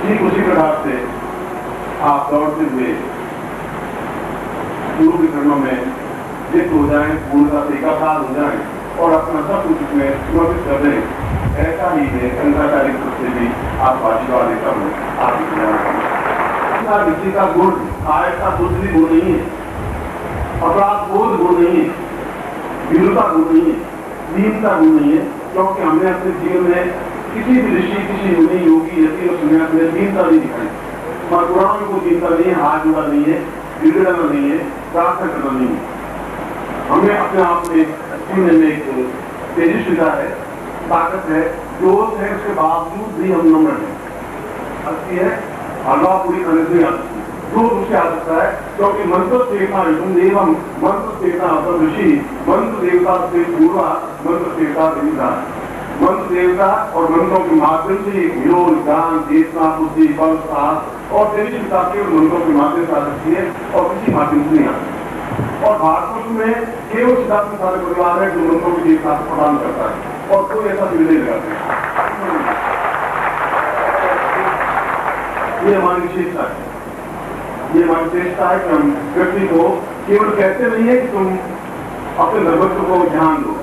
ठीक उसी प्रकार से आप दौड़ते हुए गुरु के चरणों में लिप्त हो जाएं, पूर्णता से एकाकार हो जाएं और अपना सब कुछ उसमें समर्पित कर दें। ऐसा ही है शंकराचार्य से भी आप आशीर्वाद देता हूँ। आप किसी का गुण आय का दूसरी गुण नहीं है, अपराध बोध गुण नहीं है, विरुता गुण नहीं है, दीनता गुण नहीं है, क्योंकि हमने अपने जीवन में किसी भी ऋषि, किसी मुनि, योगी, यति और सन्यासी में दीनता नहीं दिखाई। हमारे पुराणों में कोई दीनता नहीं है, हाथ जुड़ा नहीं है, बिगड़ना नहीं है, प्रार्थना करना नहीं है। हमें अपने आप में जीवन में एक तेजस्विता है, ताकत है, जोश है, उसके बावजूद भी हम नम्र हैं। अच्छी है हलवा पूरी करने से आ सकती है, दूर उससे आ सकता है, क्योंकि मंत्र सेवता एवं मंत्र सेवता ऋषि, मंत्र देवता से पूर्वा मंत्र सेवता देवता, मंत्र देवता और मंत्रों के माध्यम से योग, ज्ञान, चेतना, बुद्धि, बल, साहस और तेजस्विता केवल मंत्रों के माध्यम से आ सकती है और किसी माध्यम से नहीं आती। और भारतवर्ष में केवल सिद्धार्थ सारे परिवार है जो मंत्रों की चेतना प्रदान करता है और कोई ऐसा निर्णय लगाते। ये हमारी विशेषता है, ये हमारी विशेषता है कि हम व्यक्ति को केवल कहते नहीं है कि तुम अपने धर्मत्व को ध्यान दो,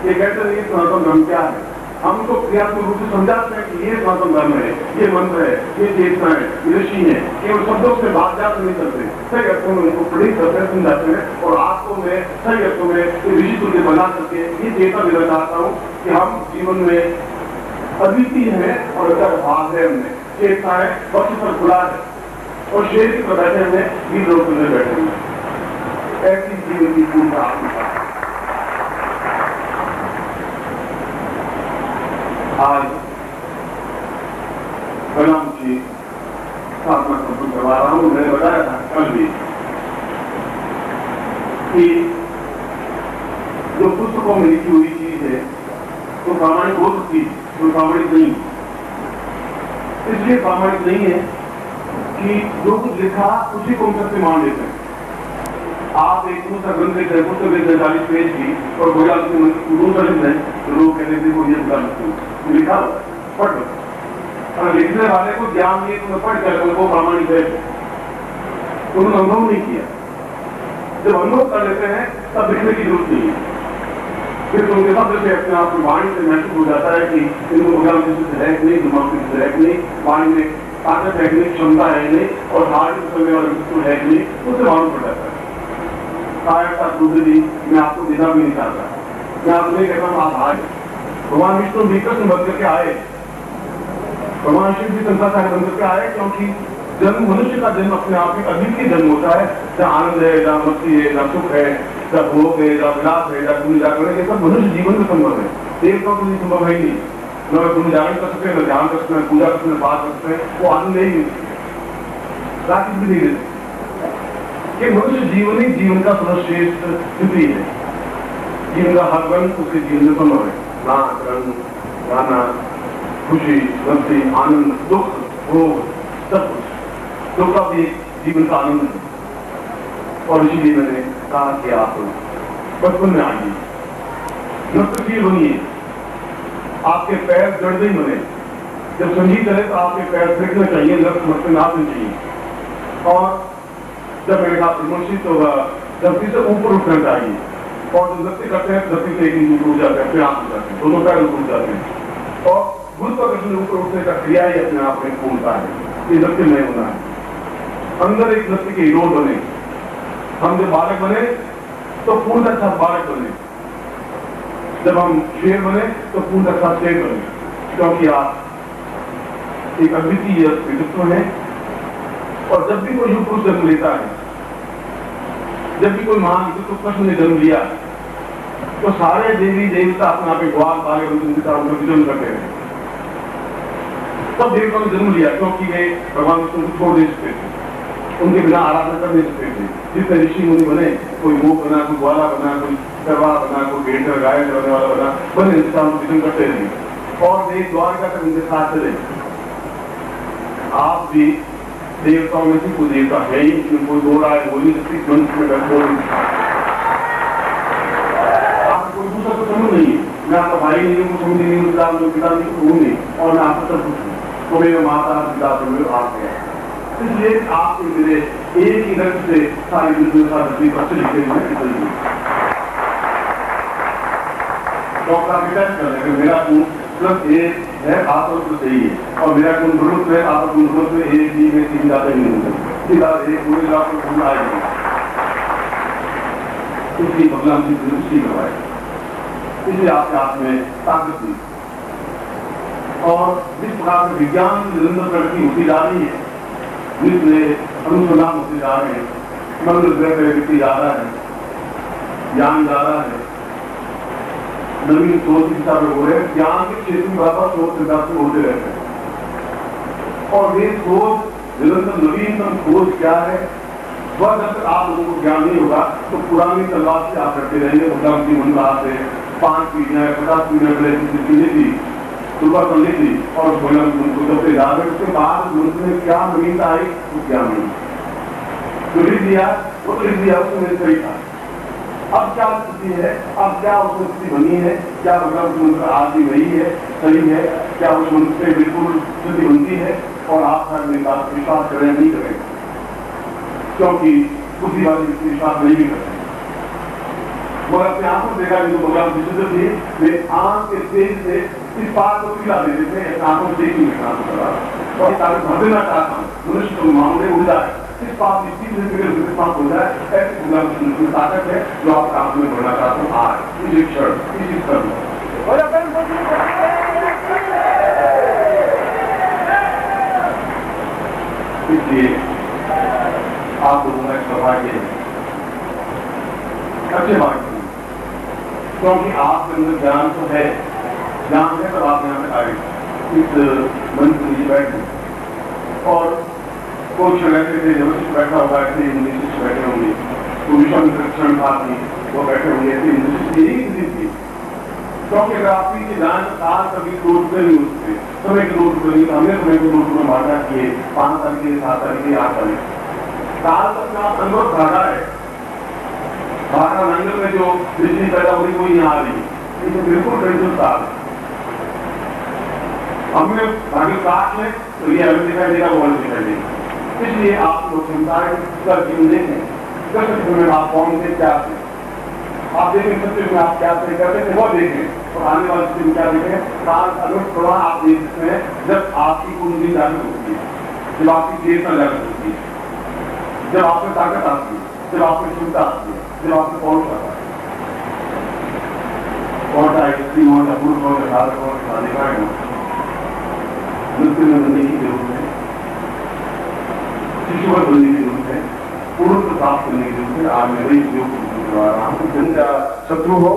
ये कहते नहीं सनातन धर्म क्या है, हम तो क्रियात्मक रूप से समझाते हैं कि ये सनातन धर्म है, ये मंत्र है, ये चेतना है, ये ऋषि है, केवल शब्दों से बात जात नहीं करते, सही अर्थों में उनको प्रेरित करते हैं, समझाते हैं और आपको मैं सही अर्थों में ऋषि तुल्य बना करके ये चेतना देना चाहता हूँ कि हम जीवन में अद्वितीय है और अच्छा भाग है, हमने चेतना है, पक्ष पर खुला है और शेर की पर बैठे हुए 20 लोग सुनने बैठे हुए, ऐसी जीवन की पूर्णता आपके पास। आज कलाम की स्थापना संपूर्ण करवा रहा हूं। मैंने बताया था कल भी कि जो पुस्तकों में लिखी हुई चीज है तो प्रामाणिक हो सकती है, तो प्रामाणिक नहीं। इसलिए प्रामाणिक नहीं है कि जो कुछ लिखा उसी को हम सत्य मान लेते हैं। आप एक दूसरा ग्रंथ लिख रहे, पुस्तक लिख रहे 40 पेज की और भोजाल के दूसरा लिख रहे तो लोग कहते थे को ये लिखा पढ़ लो। अगर लिखने वाले को ज्ञान दिए तो पढ़ कर वो प्रामाणिक है, उन्होंने अनुभव नहीं किया। जब अनुभव कर लेते हैं तब लिखने की जरूरत नहीं है। फिर उनके शब्द से अपने आप वाणी से महसूस हो जाता है कि इनको भोजाल है नहीं, दिमाग की है नहीं, वाणी में ताकत है नहीं, क्षमता है नहीं और हार्ट करने वाला विष्णु है नहीं, उससे मालूम पड़ जाता है। दूसरी मैं आपको देना भी नहीं चाहता, मैं आपको नहीं कहता हूँ आप आए। भगवान विष्णु भी कृष्ण बन करके आए, भगवान शिव भी शंकराचार्य बन करके आए, क्योंकि जन्म मनुष्य का जन्म अपने आप में अद्वितीय जन्म होता है। जहाँ आनंद है, जहाँ मस्ती है, जहाँ सुख है, जहाँ भोग है, जहाँ विलास है, जहाँ पुण्य जागरण है, सब मनुष्य जीवन में संभव है। देवताओं के लिए संभव है ही नहीं, न पुण्य जागरण कर सकते, न ध्यान कर सकते, न पूजा कर सकते, न बात कर सकते, वो आनंद नहीं राशि भी नहीं देते। कि मनुष्य जीवन ही जीवन का सर्वश्रेष्ठ स्थिति है। जीवन का हर रंग उसके जीवन में संभव है, नाच, रंग, गाना, खुशी, मस्ती, आनंद, दुख, भोग, सब कुछ। दुख का भी जीवन का आनंद है। और इसीलिए मैंने कहा कि आप बचपन में आइए, नृत्यशील बनिए, आपके पैर जड़ नहीं बने। जब संगीत चले तो आपके पैर फेंकना चाहिए, नृत्य मस्ती नाचना चाहिए। और जब मैंने कहा प्रमोशित होगा, धरती से ऊपर उठना चाहिए। और जब नृत्य करते हैं धरती से एक इंच ऊपर जाते हैं, अपने आप हो जाते हैं, दोनों पैर ऊपर जाते हैं। और गुरुत्वाकर्षण ऊपर उठने का क्रिया ही अपने आप में पूर्णता है। ये नृत्य नहीं होना है। अंदर एक नृत्य के हीरो बने। हम जब बालक बने तो पूर्ण अच्छा बालक बने, जब हम शेर बने तो पूर्ण अच्छा शेर बने, क्योंकि आप एक अद्वितीय व्यक्तित्व है। और जब भी कोई युग पुरुष जन्म लेता है, जब भी कोई महान व्यक्तित्व कृष्ण ने जन्म लिया, तो सारे देवी देवता अपना पे ग्वाल पाले विजन करते हैं। सब देवताओं ने जन्म लिया क्योंकि वे भगवान विष्णु को छोड़ दे सकते थे, उनके बिना आराधना कर नहीं सकते थे। जितने ऋषि मुनि बने, कोई मोह बना, कोई ग्वाला बना, कोई करवा बना, कोई भेड़ गाय चलाने वाला बना, बने इंसान विजन करते रहे और वे द्वारका तक उनके साथ चले। आप भी देवताओं में से कोई देवता है ही, इसमें कोई दो राय हो नहीं सकती, ग्रंथ में आप कोई दूसरा तो समझ नहीं है। मैं आपका भाई नहीं हूँ, समझ नहीं हूँ, पिता नहीं हूँ, और मैं आपका सब कुछ हूँ। तुम्हें माता पिता तुम्हें आप गया। इसलिए आपके मेरे एक ही रंग से सारी दुनिया अच्छे लिखे हुए निकलेंगे। डॉक्टर टेस्ट कर लेंगे मेरा खून प्लस एक है आप तो सही है और मेरा खून ग्रुप में आप ग्रुप में एक ही में 3 जाते नहीं होंगे, सीधा एक पूरे लाख खून आएगी। इसलिए भगवान की दृष्टि करवाए, इसलिए आपके हाथ में ताकत दी। और जिस प्रकार से विज्ञान की निरंतर प्रगति होती जा रही है, जिसमें अनुसंधान होते जा रहे हैं, मंगल ग्रह पर व्यक्ति जा रहा है, ज्ञान जा रहा है, नवीन सोच की दिशा में हो रहे हैं, ज्ञान के क्षेत्र में बराबर सोच विकास होते रहते हैं। और ये सोच निरंतर नवीनतम खोज क्या है, वह जब तक आप लोगों को ज्ञान नहीं होगा तो पुरानी तलवार से आप करते रहेंगे। भगवान की मुलाकात से 5 पीढ़ियां 50 पीढ़ियां पहले थी, सुबह करनी थी और भगवान उनको चलते जा रहे। उसके बाद मुल्क में क्या नवीनता आई वो क्या नहीं, जो लिख दिया वो लिख दिया, उसमें सही था। अब क्या स्थिति है, अब क्या उसमें स्थिति बनी है, क्या भगवान की मंत्र आज भी वही है, सही है, क्या उस मंत्र से बिल्कुल स्थिति बनती है और आप हर बात विश्वास करें नहीं करें, क्योंकि बुद्धि वाले विश्वास नहीं भी करते। मगर अपने आंखों देखा जो भगवान विशुद्ध थे, वे आंख के तेज से इस बात को पिला देते थे, आंखों से देखने में काम कर रहा और ताकत भर देना चाहता हूँ मनुष्य को मामले उड़ जाए, इस बात की चीज विश्वास हो जाए। ऐसी भगवान की ताकत है जो आप काम में बढ़ना चाहते हो आज इसी क्षण इसी क्षण। इसलिए आप लोगों का सौभाग्य है, अच्छे बात, क्योंकि आपके अंदर ज्ञान तो है, ज्ञान है तब आप यहाँ पे आए इस मन को नीचे बैठे। और कोई क्षण ऐसे थे जब बैठा होगा, ऐसे इंग्लिश बैठे होंगे, तो विषम था वो बैठे होंगे, ऐसे इंग्लिश यही थी। क्योंकि अगर आप पीछे जान साल कभी रोड पे नहीं उठते, समय के रोड पे नहीं, हमने समय को रोड में बांटा किए 5 साल के 7 साल के 8 साल साल तक का अनुभव भागा है। भागा नंगल में जो बिजली पैदा हुई वो यहाँ आ रही है, ये बिल्कुल टेंशन साल हमने भागे काट में तो ये अलग दिखाई देगा, वो अलग दिखाई देगा। इसलिए आप लोग संसार का जीवन देखें, सत्य में आप कौन थे क्या थे, आप देखें सत्य में आप क्या थे करते थे वो देखें, और आने वाले दिन क्या देखें। काल अनुभव प्रवाह आप देख सकते हैं जब आपकी कुंडली जागृत होती है, जब आपकी चेतना जागृत होती है, जब आप में ताकत आती है, जब आप में क्षमता आती है, जब आप में पहुंच आता है। और स्त्री हो या पुरुष हो या भारत हो या अधिकार हो, नृत्य में बनने की जरूरत है, शिशुवर बनने की जरूरत है, पूर्ण प्राप्त करने की जरूरत है। आज मैं वही उपयोग करवा रहा हूँ। जिनका शत्रु हो,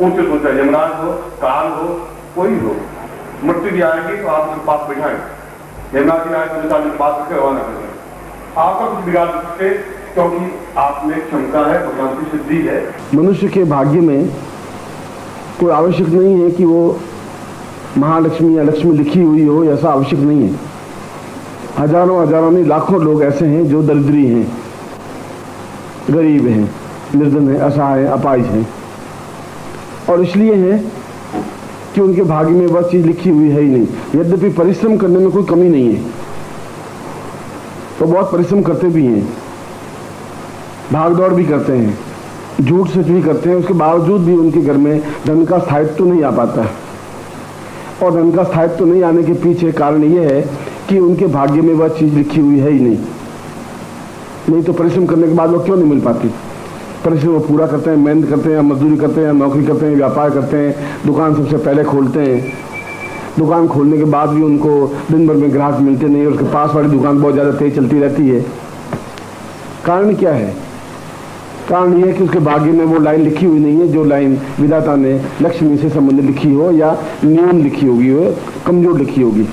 ऊंचे सोचा यमराज हो, काल हो, कोई हो, मृत्यु भी आएगी तो आप उसके पास बैठाएंगे, यमराज की आए तो पास रखे रवाना करेंगे, आपका कुछ बिगाड़ सकते, क्योंकि आप में क्षमता है, भगवान की सिद्धि है। मनुष्य के भाग्य में कोई आवश्यक नहीं है कि वो महालक्ष्मी या लक्ष्मी लिखी हुई हो, ऐसा आवश्यक नहीं है। हजारों हजारों नहीं लाखों लोग ऐसे हैं जो दरिद्री हैं, गरीब हैं, निर्धन हैं, असहाय हैं, अपाहिज हैं, और इसलिए हैं कि उनके भाग्य में वह चीज लिखी हुई है ही नहीं। यद्यपि परिश्रम करने में कोई कमी नहीं है, तो बहुत परिश्रम करते भी हैं, भाग दौड़ भी करते हैं, झूठ सच भी करते हैं, उसके बावजूद भी उनके घर में धन का स्थायित्व नहीं आ पाता है। और धन का स्थायित्व नहीं आने के पीछे कारण यह है कि उनके भाग्य में वह चीज लिखी हुई है ही नहीं तो परिश्रम करने के बाद वो क्यों नहीं मिल पाती। परिश्रम वो पूरा करते हैं, मेहनत करते हैं, मजदूरी करते हैं, नौकरी करते हैं, व्यापार करते हैं, दुकान सबसे पहले खोलते हैं, दुकान खोलने के बाद भी उनको दिन भर में ग्राहक मिलते नहीं, उसके पास वाली दुकान बहुत ज़्यादा तेज चलती रहती है। कारण क्या है? कारण यह है कि उसके भाग्य में वो लाइन लिखी हुई नहीं है, जो लाइन विधाता ने लक्ष्मी से संबंधित लिखी हो या न्यून लिखी होगी, हो कमजोर लिखी होगी।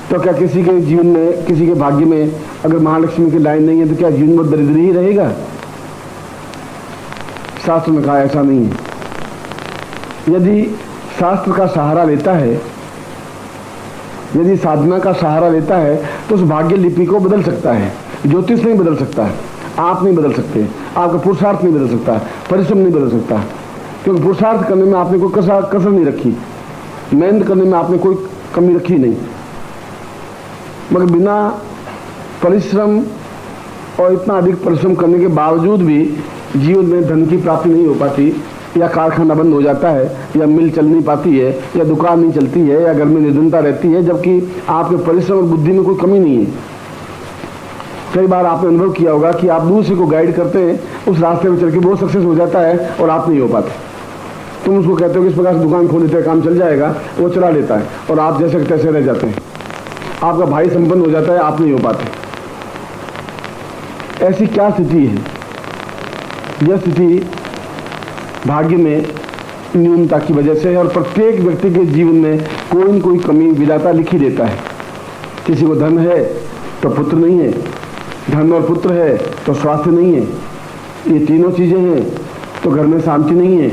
तो क्या किसी के जीवन में, किसी के भाग्य में अगर महालक्ष्मी की लाइन नहीं है तो क्या जीवन में दरिद्र ही रहेगा? शास्त्र में कहा ऐसा नहीं है। यदि शास्त्र का सहारा लेता है, यदि साधना का सहारा लेता है, तो उस भाग्य लिपि को बदल सकता है। ज्योतिष नहीं बदल सकता है, आप नहीं बदल सकते, आपका पुरुषार्थ नहीं बदल सकता, परिश्रम नहीं बदल सकता, क्योंकि पुरुषार्थ करने में आपने कोई कसर नहीं रखी, मेहनत करने में आपने कोई कमी रखी नहीं। मगर बिना परिश्रम और इतना अधिक परिश्रम करने के बावजूद भी जीवन में धन की प्राप्ति नहीं हो पाती, या कारखाना बंद हो जाता है, या मिल चल नहीं पाती है, या दुकान नहीं चलती है, या घर में निर्धनता रहती है, जबकि आपके परिश्रम और बुद्धि में कोई कमी नहीं है। कई बार आपने अनुभव किया होगा कि आप दूसरे को गाइड करते हैं, उस रास्ते में चल के बहुत सक्सेस हो जाता है और आप नहीं हो पाते। तुम उसको कहते हो कि इस प्रकार से दुकान खोल लेते हैं, काम चल जाएगा, वो चला लेता है और आप जैसे तैसे रह जाते हैं। आपका भाई संपन्न हो जाता है, आप नहीं हो पाते। ऐसी क्या स्थिति है? यह स्थिति भाग्य में न्यूनता की वजह से है, और प्रत्येक व्यक्ति के जीवन में कोई न कोई कमी विधाता लिख ही देता है। किसी को धन है तो पुत्र नहीं है, धन और पुत्र है तो स्वास्थ्य नहीं है, ये तीनों चीजें हैं तो घर में शांति नहीं है,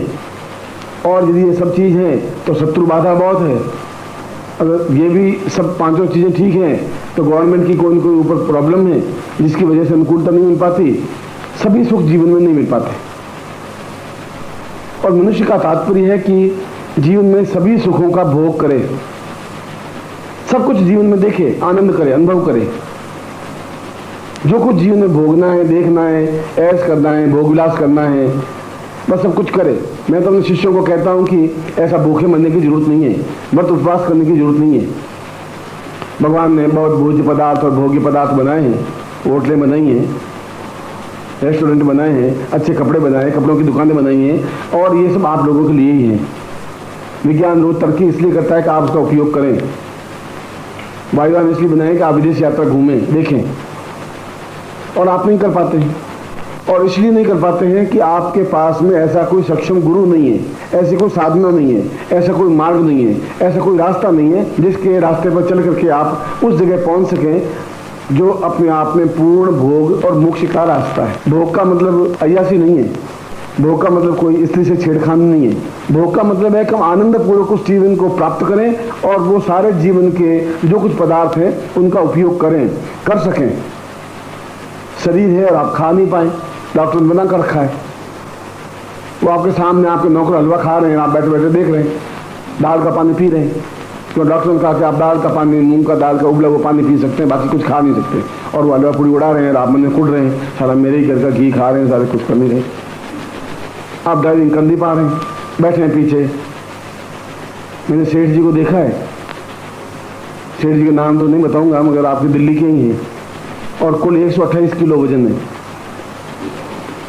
और यदि ये सब चीज है तो शत्रु बाधा बहुत है। अगर ये भी सब पांचों चीजें ठीक हैं तो गवर्नमेंट की कोई न कोई ऊपर प्रॉब्लम है जिसकी वजह से अनुकूलता नहीं मिल पाती, सभी सुख जीवन में नहीं मिल पाते। और मनुष्य का तात्पर्य है कि जीवन में सभी सुखों का भोग करे, सब कुछ जीवन में देखे, आनंद करे, अनुभव करे। जो कुछ जीवन में भोगना है, देखना है, ऐश करना है, भोग विलास करना है, बस सब कुछ करे। मैं तो अपने शिष्यों को कहता हूं कि ऐसा भूखे मरने की जरूरत नहीं है, व्रत उपवास करने की जरूरत नहीं है। भगवान ने बहुत भोज्य पदार्थ और भोग्य पदार्थ बनाए हैं, होटलें बनाई हैं, रेस्टोरेंट बनाए हैं, अच्छे कपड़े बनाए, कपड़ों की दुकानें बनाई हैं, और ये सब आप लोगों के लिए ही हैं। विज्ञान रोज तरक्की इसलिए करता है कि आप उसका उपयोग करें। वायुयान इसलिए बनाए कि आप विदेश यात्रा घूमें, देखें, और आप नहीं कर पाते हैं। और इसलिए नहीं कर पाते हैं कि आपके पास में ऐसा कोई सक्षम गुरु नहीं है, ऐसी कोई साधना नहीं है, ऐसा कोई मार्ग नहीं है, ऐसा कोई रास्ता नहीं है जिसके रास्ते पर चल करके आप उस जगह पहुंच सकें जो अपने आप में पूर्ण भोग और मोक्ष का रास्ता है। भोग का मतलब अय्यासी नहीं है, भोग का मतलब कोई स्त्री से छेड़खानी नहीं है। भोग का मतलब है कि हम आनंद पूर्वक उस जीवन को प्राप्त करें और वो सारे जीवन के जो कुछ पदार्थ हैं उनका उपयोग करें, कर सकें। शरीर है और आप खा नहीं पाए, डॉक्टर ने बना कर रखा है, वो आपके सामने आपके नौकर हलवा खा रहे हैं, आप बैठे बैठे देख रहे हैं, दाल का पानी पी रहे हैं, तो डॉक्टर ने कहा कि आप दाल का पानी, मूंग का दाल का उबला वो पानी पी सकते हैं, बाकी कुछ खा नहीं सकते। और वो हलवा पूरी उड़ा रहे हैं, आप मन में कुड़ रहे हैं, सारा मेरे ही घर का घी खा रहे हैं, सारे कुछ कर नहीं रहे। आप ड्राइविंग कर नहीं पा रहे हैं, बैठे हैं पीछे। मैंने सेठ जी को देखा है, सेठ जी का नाम तो नहीं बताऊंगा मगर आपकी दिल्ली के ही हैं, और कुल 128 किलो वजन है।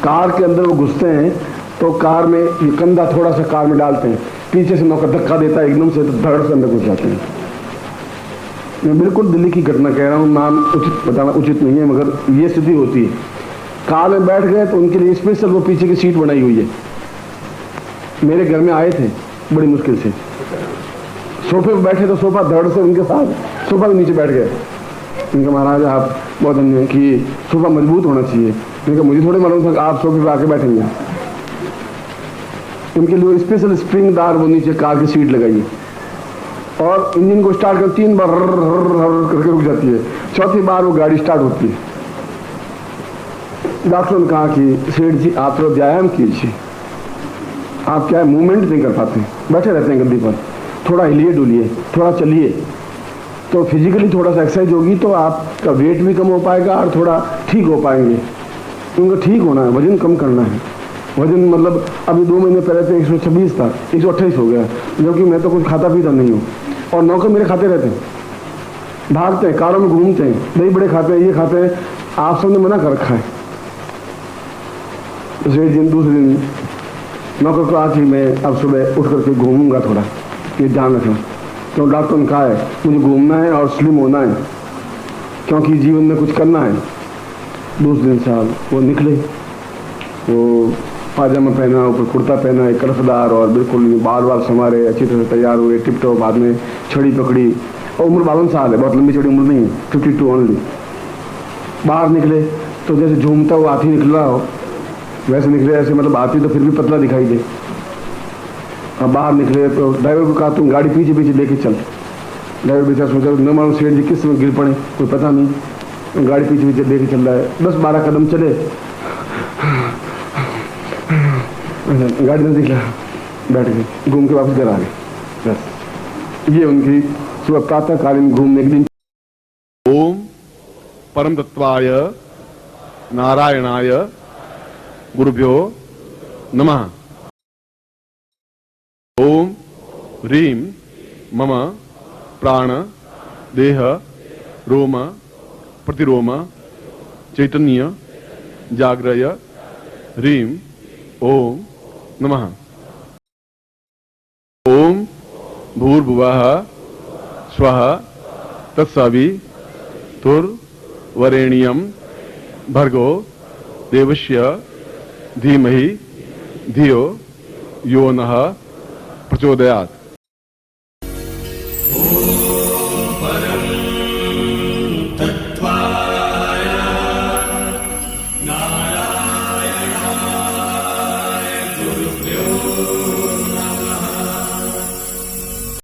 कार के अंदर वो घुसते हैं तो कार में ये कंधा थोड़ा सा कार में डालते हैं, पीछे से नौकर धक्का देता है एकदम से, तो धड़ से अंदर घुस जाते हैं। मैं बिल्कुल दिल्ली की घटना कह रहा हूँ, नाम उचित बताना उचित नहीं है, मगर ये स्थिति होती है। कार में बैठ गए तो उनके लिए स्पेशल वो पीछे की सीट बनाई हुई है। मेरे घर में आए थे बड़ी मुश्किल से, सोफे पर बैठे तो सोफा धड़ से उनके साथ सोफा के नीचे बैठ गए। उनका महाराज आप बहुत धन्य कि सोफा मजबूत होना चाहिए। उनका मुझे थोड़े मालूम था कि आप सोफे पर आके बैठेंगे। उनके लिए स्पेशल स्प्रिंगदार वो नीचे कार की सीट लगाई और इंजन को स्टार्ट कर 3 बार करके रुक जाती है, चौथी बार वो गाड़ी स्टार्ट होती है। डॉक्टर ने कहा कि सेठ जी आप थोड़ा व्यायाम कीजिए, आप क्या है मूवमेंट नहीं कर पाते, बैठे रहते हैं गद्दी पर, थोड़ा हिलिए डुलिए, थोड़ा चलिए, तो फिजिकली थोड़ा सा एक्सरसाइज होगी तो आपका वेट भी कम हो पाएगा और थोड़ा ठीक हो पाएंगे। क्योंकि ठीक होना है, वजन कम करना है। वजन मतलब अभी 2 महीने पहले तो 126 था, 128 हो गया, जबकि मैं तो कुछ खाता पीता नहीं हूँ। और नौकर मेरे खाते रहते हैं, भागते हैं, कारों में घूमते हैं, दही बड़े खाते हैं, ये खाते हैं, आप सबने मना कर रखा है। दूसरे दिन नौकर को आज ही मैं अब सुबह उठ करके घूमूंगा, थोड़ा ये ध्यान रखना। तो डॉक्टर ने कहा है मुझे घूमना है और स्लिम होना है क्योंकि जीवन में कुछ करना है। दूसरे दिन साहब वो निकले, वो पाजामा पहना, ऊपर कुर्ता पहना, एक कड़फदार और बिल्कुल बाल बाल संवारे, अच्छी तरह से तैयार हुए, टिप टॉप, बाद में छड़ी पकड़ी, और उम्र 52 साल है, बहुत लंबी छड़ी उम्र नहीं है, 52 ओनली। बाहर निकले तो जैसे झूमता हुआ हाथी निकल रहा हो वैसे निकले, ऐसे मतलब हाथी तो फिर भी पतला दिखाई दे। अब बाहर निकले तो ड्राइवर को कहा तुम गाड़ी पीछे पीछे लेके चल। ड्राइवर बेचारा सोचा न मालूम सेठ जी किस समय गिर पड़े, कोई पता नहीं, गाड़ी पीछे पीछे लेके चल रहा है। 10-12 कदम चले, गाड़ी में दिखला, बैठ गए, घूम के वापस घर आ गए। बस ये उनकी सुबह प्रातःकालीन घूमने के दिन ओम परम तत्वाय नारायणाय गुरुभ्यो नमः। ओम ह्रीं मम प्राण देह रोम प्रतिरोम चैतन्य जाग्रय ह्रीं ओम नमः। ओम भूर्भुवः स्वः तत्सवितुर्वरेण्यं भर्गो देवस्य धीमहि धियो यो नः प्रचोदयात्।